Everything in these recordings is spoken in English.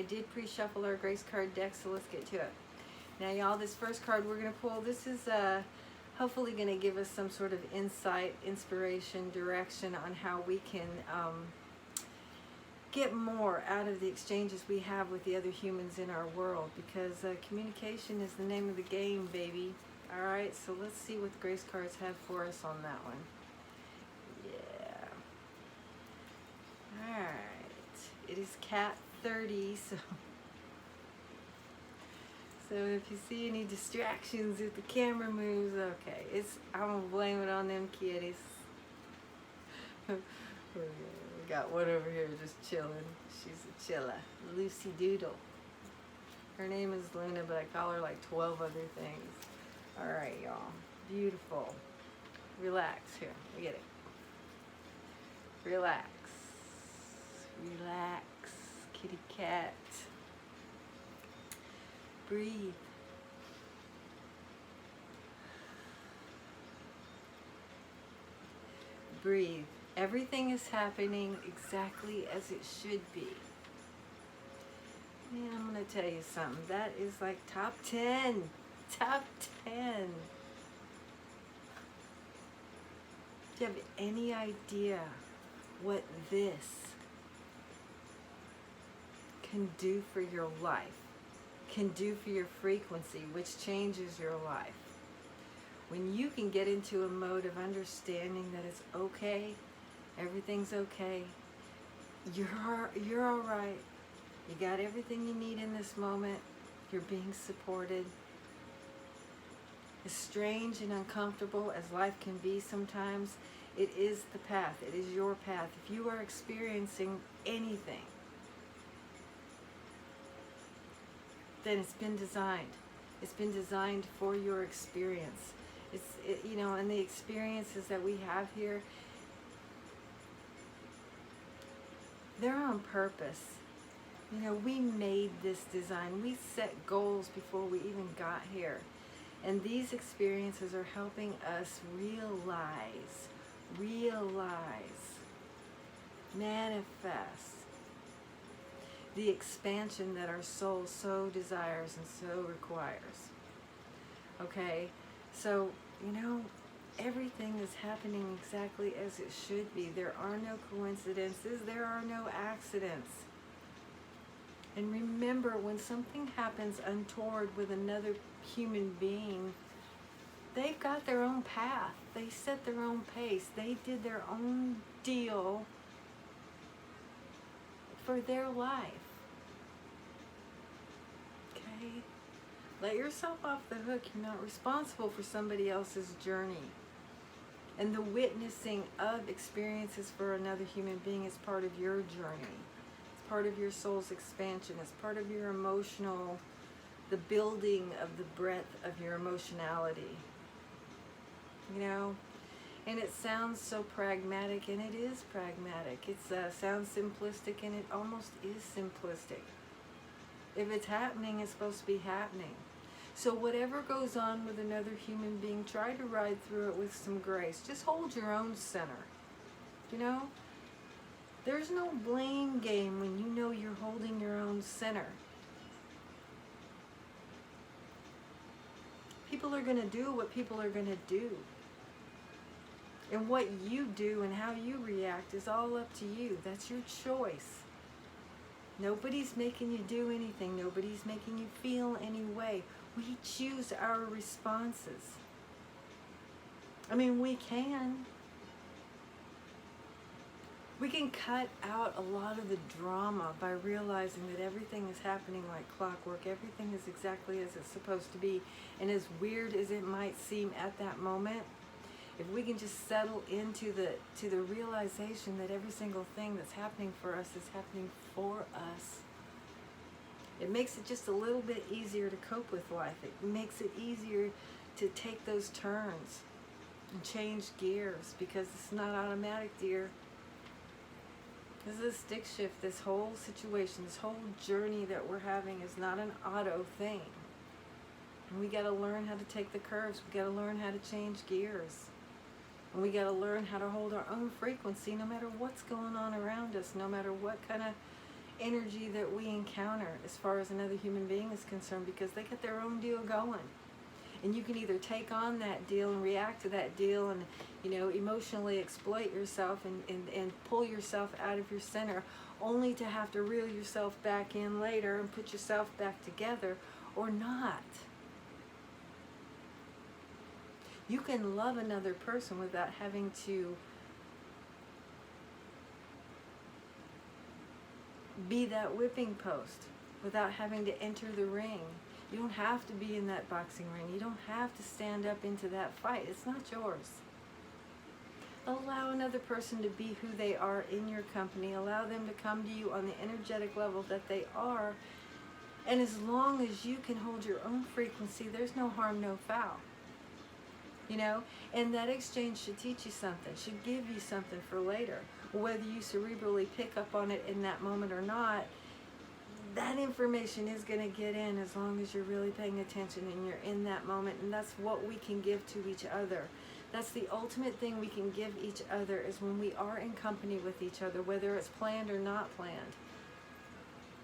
I did pre-shuffle our Grace card deck, so let's get to it. Now, y'all, this first card we're going to pull, this is hopefully going to give us some sort of insight, inspiration, direction on how we can get more out of the exchanges we have with the other humans in our world, because communication is the name of the game, baby. All right, so let's see what the Grace cards have for us on that one. Yeah. All right. It is Cat 30, so if you see any distractions, if the camera moves, okay, I'm gonna blame it on them kitties. We got one over here just chilling. She's a chilla, Lucy Doodle. Her name is Luna, but I call her like 12 other things. All right, y'all, beautiful. Relax here, we get it. Relax, relax, kitty cat. Breathe. Breathe. Everything is happening exactly as it should be. Man, I'm going to tell you something. That is like top 10. Top 10. Do you have any idea what this can do for your life? Can do for your frequency, which changes your life? When you can get into a mode of understanding that it's okay, everything's okay, you're all right, you got everything you need in this moment, you're being supported. As strange and uncomfortable as life can be sometimes, it is the path, it is your path. If you are experiencing anything, then it's been designed. It's been designed for your experience. You know, and the experiences that we have here, they're on purpose. You know, we made this design. We set goals before we even got here. And these experiences are helping us realize, manifest the expansion that our soul so desires and so requires. Okay, so, you know, everything is happening exactly as it should be. There are no coincidences, there are no accidents. And remember, when something happens untoward with another human being, they've got their own path. They set their own pace. They did their own deal for their life. Okay? Let yourself off the hook. You're not responsible for somebody else's journey. And the witnessing of experiences for another human being is part of your journey. It's part of your soul's expansion. It's part of your emotional, the building of the breadth of your emotionality. You know? And it sounds so pragmatic, and it is pragmatic. It sounds simplistic, and it almost is simplistic. If it's happening, it's supposed to be happening. So whatever goes on with another human being, try to ride through it with some grace. Just hold your own center. You know? There's no blame game when you know you're holding your own center. People are going to do what people are going to do. And what you do and how you react is all up to you. That's your choice. Nobody's making you do anything. Nobody's making you feel any way. We choose our responses. I mean, we can. We can cut out a lot of the drama by realizing that everything is happening like clockwork. Everything is exactly as it's supposed to be. And as weird as it might seem at that moment, if we can just settle into the realization that every single thing that's happening for us is happening for us, it makes it just a little bit easier to cope with life. It makes it easier to take those turns and change gears, because it's not automatic, dear. This is a stick shift. This whole situation, this whole journey that we're having is not an auto thing. And we got to learn how to take the curves. We got to learn how to change gears. And we got to learn how to hold our own frequency no matter what's going on around us, no matter what kind of energy that we encounter as far as another human being is concerned, because they get their own deal going. And you can either take on that deal and react to that deal and, emotionally exploit yourself and pull yourself out of your center, only to have to reel yourself back in later and put yourself back together, or not. You can love another person without having to be that whipping post, without having to enter the ring. You don't have to be in that boxing ring. You don't have to stand up into that fight. It's not yours. Allow another person to be who they are in your company. Allow them to come to you on the energetic level that they are. And as long as you can hold your own frequency, there's no harm, no foul. And that exchange should teach you something, should give you something for later. Whether you cerebrally pick up on it in that moment or not, that information is going to get in as long as you're really paying attention and you're in that moment. And that's what we can give to each other. That's the ultimate thing we can give each other, is when we are in company with each other, whether it's planned or not planned.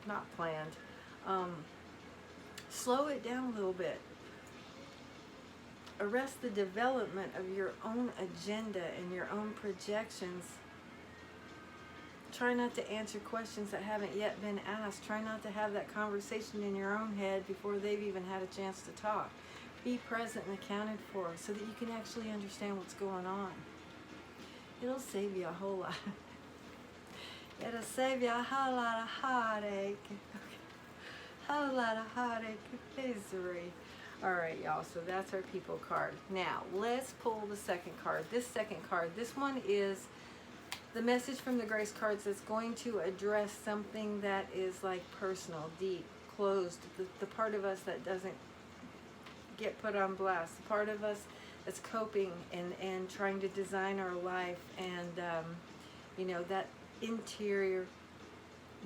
Not planned. Slow it down a little bit. Arrest the development of your own agenda and your own projections. Try not to answer questions that haven't yet been asked. Try not to have that conversation in your own head before they've even had a chance to talk. Be present and accounted for so that you can actually understand what's going on. It'll save you a whole lot. It'll save you a whole lot of heartache. Whole lot of heartache and misery. Alright, y'all, so that's our people card. Now, let's pull the second card. This second card, this one is the message from the Grace cards that's going to address something that is like personal, deep, closed, the part of us that doesn't get put on blast, the part of us that's coping and trying to design our life, and that interior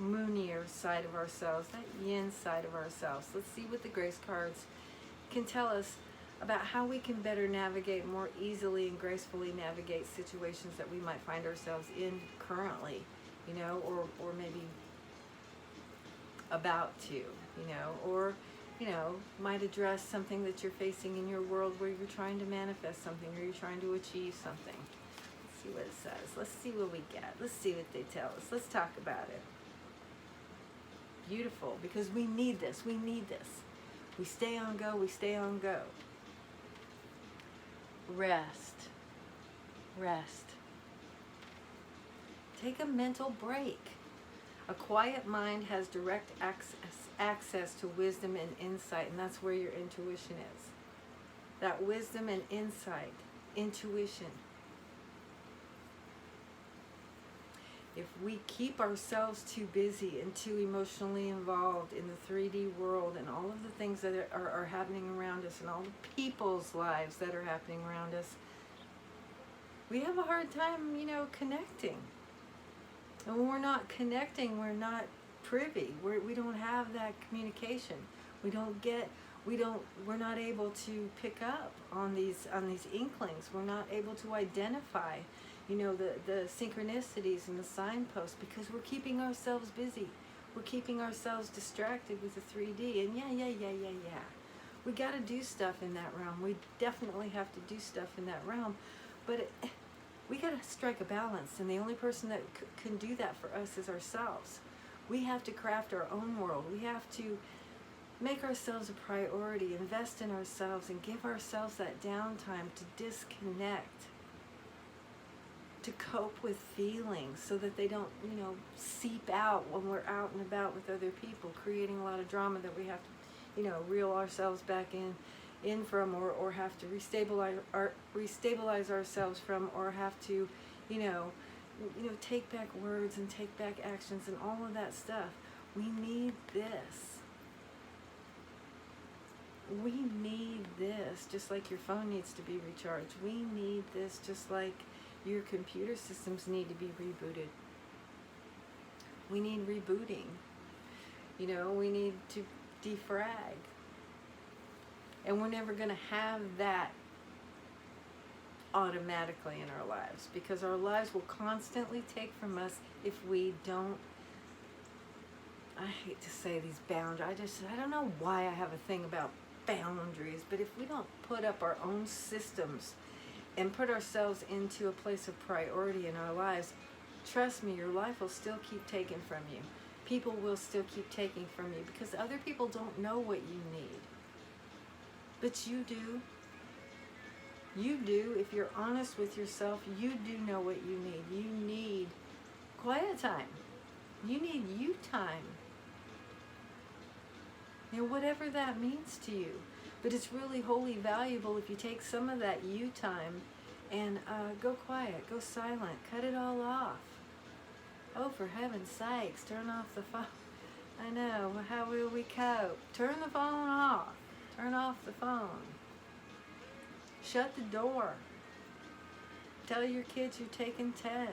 moonier side of ourselves, that yin side of ourselves. Let's see what the Grace cards can tell us about how we can better navigate, more easily and gracefully navigate situations that we might find ourselves in currently, or maybe about to, or, might address something that you're facing in your world where you're trying to manifest something or you're trying to achieve something. Let's see what it says. Let's see what we get. Let's see what they tell us. Let's talk about it. Beautiful, because we need this. We need this. We stay on go. We stay on go. Rest. Rest. Take a mental break. A quiet mind has direct access to wisdom and insight, and that's where your intuition is. That wisdom and insight, intuition. If we keep ourselves too busy and too emotionally involved in the 3D world and all of the things that are happening around us and all the people's lives that are happening around us, we have a hard time, connecting. And when we're not connecting, we're not privy. We don't have that communication. We're not able to pick up on these inklings. We're not able to identify the synchronicities and the signposts, because we're keeping ourselves busy. We're keeping ourselves distracted with the 3D. And yeah. We got to do stuff in that realm. We definitely have to do stuff in that realm. But we got to strike a balance. And the only person that can do that for us is ourselves. We have to craft our own world. We have to make ourselves a priority, invest in ourselves, and give ourselves that downtime to disconnect, to cope with feelings so that they don't, seep out when we're out and about with other people, creating a lot of drama that we have to, reel ourselves back in from, or have to restabilize ourselves from, or have to, take back words and take back actions and all of that stuff. We need this. We need this just like your phone needs to be recharged. We need this just like your computer systems need to be rebooted. We need rebooting. We need to defrag. And we're never going to have that automatically in our lives, because our lives will constantly take from us if we don't I hate to say these boundaries. I don't know why I have a thing about boundaries, but if we don't put up our own systems and put ourselves into a place of priority in our lives, trust me, your life will still keep taking from you. People will still keep taking from you because other people don't know what you need. But you do. You do. If you're honest with yourself, you do know what you need. You need quiet time. You need you time. You know, whatever that means to you. But it's really wholly valuable if you take some of that you time and go quiet, go silent, cut it all off. Oh, for heaven's sakes, turn off the phone. I know, how will we cope? Turn the phone off. Turn off the phone. Shut the door. Tell your kids you're taking 10.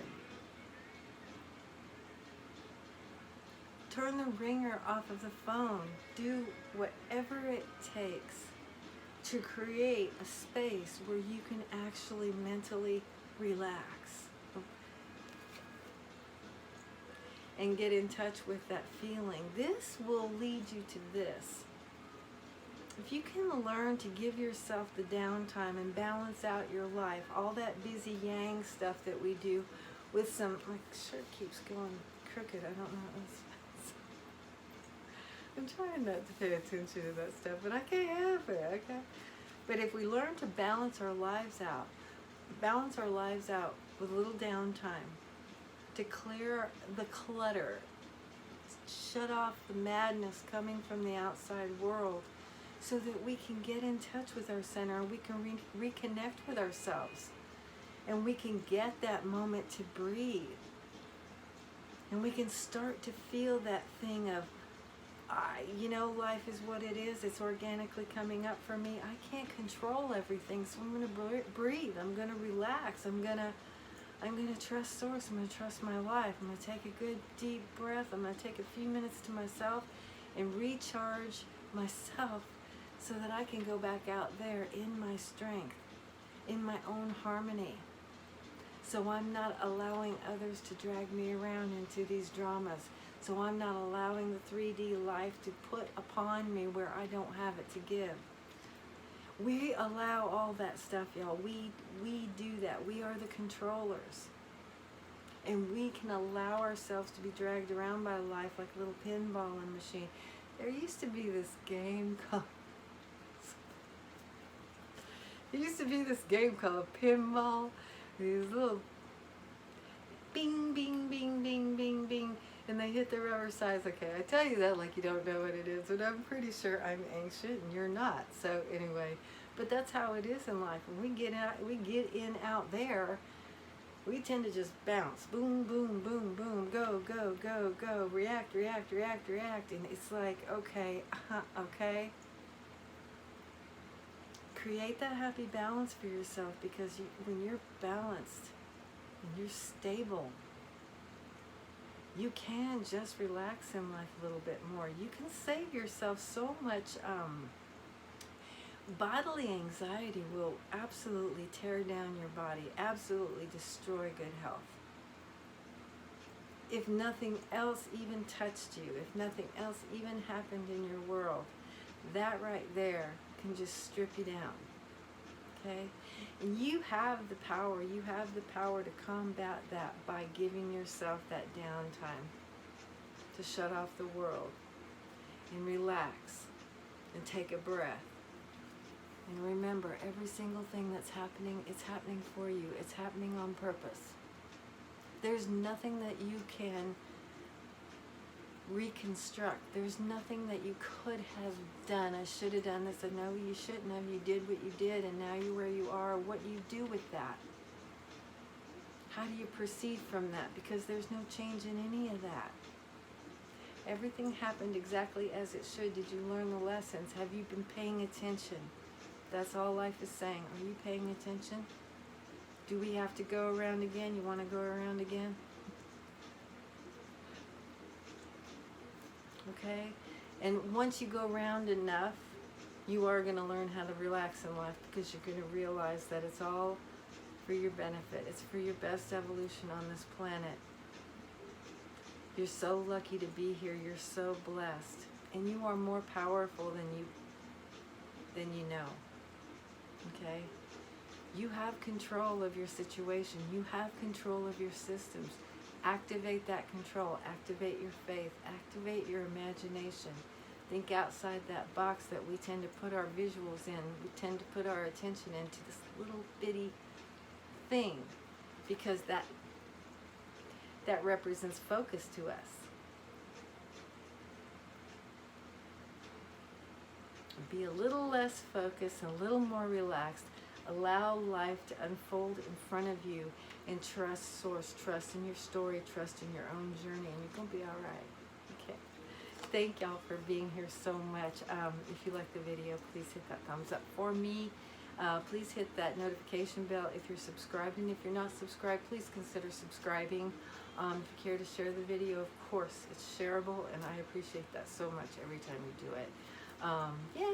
Turn the ringer off of the phone. Do whatever it takes to create a space where you can actually mentally relax and get in touch with that feeling. This will lead you to this. If you can learn to give yourself the downtime and balance out your life, all that busy yang stuff that we do with some, my shirt keeps going crooked, I don't know. I'm trying not to pay attention to that stuff, but I can't help it, okay? But if we learn to balance our lives out with a little downtime, to clear the clutter, shut off the madness coming from the outside world, so that we can get in touch with our center, we can reconnect with ourselves, and we can get that moment to breathe, and we can start to feel that thing of, you know, life is what it is. It's organically coming up for me. I can't control everything, so I'm going to breathe. I'm going to relax. I'm going to trust Source. I'm going to trust my life. I'm going to take a good deep breath. I'm going to take a few minutes to myself and recharge myself so that I can go back out there in my strength, in my own harmony. So I'm not allowing others to drag me around into these dramas. So I'm not allowing the 3D life to put upon me where I don't have it to give. We allow all that stuff, y'all. We do that. We are the controllers. And we can allow ourselves to be dragged around by life like a little pinballing machine. There used to be this game called pinball. These little bing, bing, bing, bing, bing, bing. And they hit the rubber sides. Okay, I tell you that like you don't know what it is, but I'm pretty sure I'm ancient and you're not. So anyway, but that's how it is in life. When we get out there, we tend to just bounce. Boom, boom, boom, boom. Go, go, go, go. React, react, react, react. And it's like, okay, okay. Create that happy balance for yourself, because when you're balanced and you're stable, you can just relax in life a little bit more. You can save yourself so much. Bodily anxiety will absolutely tear down your body, absolutely destroy good health. If nothing else even touched you, if nothing else even happened in your world, that right there can just strip you down. Okay? And you have the power to combat that by giving yourself that downtime, to shut off the world and relax and take a breath. And remember, every single thing that's happening, it's happening for you. It's happening on purpose. There's nothing that you can reconstruct. There's nothing that you could have done. I should have done this. No, you shouldn't have. You did what you did, and now you're where you are. What do you do with that? How do you proceed from that? Because there's no change in any of that. Everything happened exactly as it should. Did you learn the lessons? Have you been paying attention? That's all life is saying. Are you paying attention? Do we have to go around again? You want to go around again? Okay? And once you go around enough, you are going to learn how to relax in life, because you're going to realize that it's all for your benefit. It's for your best evolution on this planet. You're so lucky to be here. You're so blessed. And you are more powerful than you know. Okay? You have control of your situation. You have control of your systems. Activate that control. Activate your faith. Activate your imagination. Think outside that box that we tend to put our visuals in. We tend to put our attention into this little bitty thing because that represents focus to us. Be a little less focused and a little more relaxed. Allow life to unfold in front of you and trust Source, trust in your story, trust in your own journey, and you're going to be all right. Okay. Thank y'all for being here so much. If you like the video, please hit that thumbs up for me. Please hit that notification bell if you're subscribed, and if you're not subscribed, please consider subscribing. If you care to share the video, of course, it's shareable, and I appreciate that so much every time you do it. Yeah,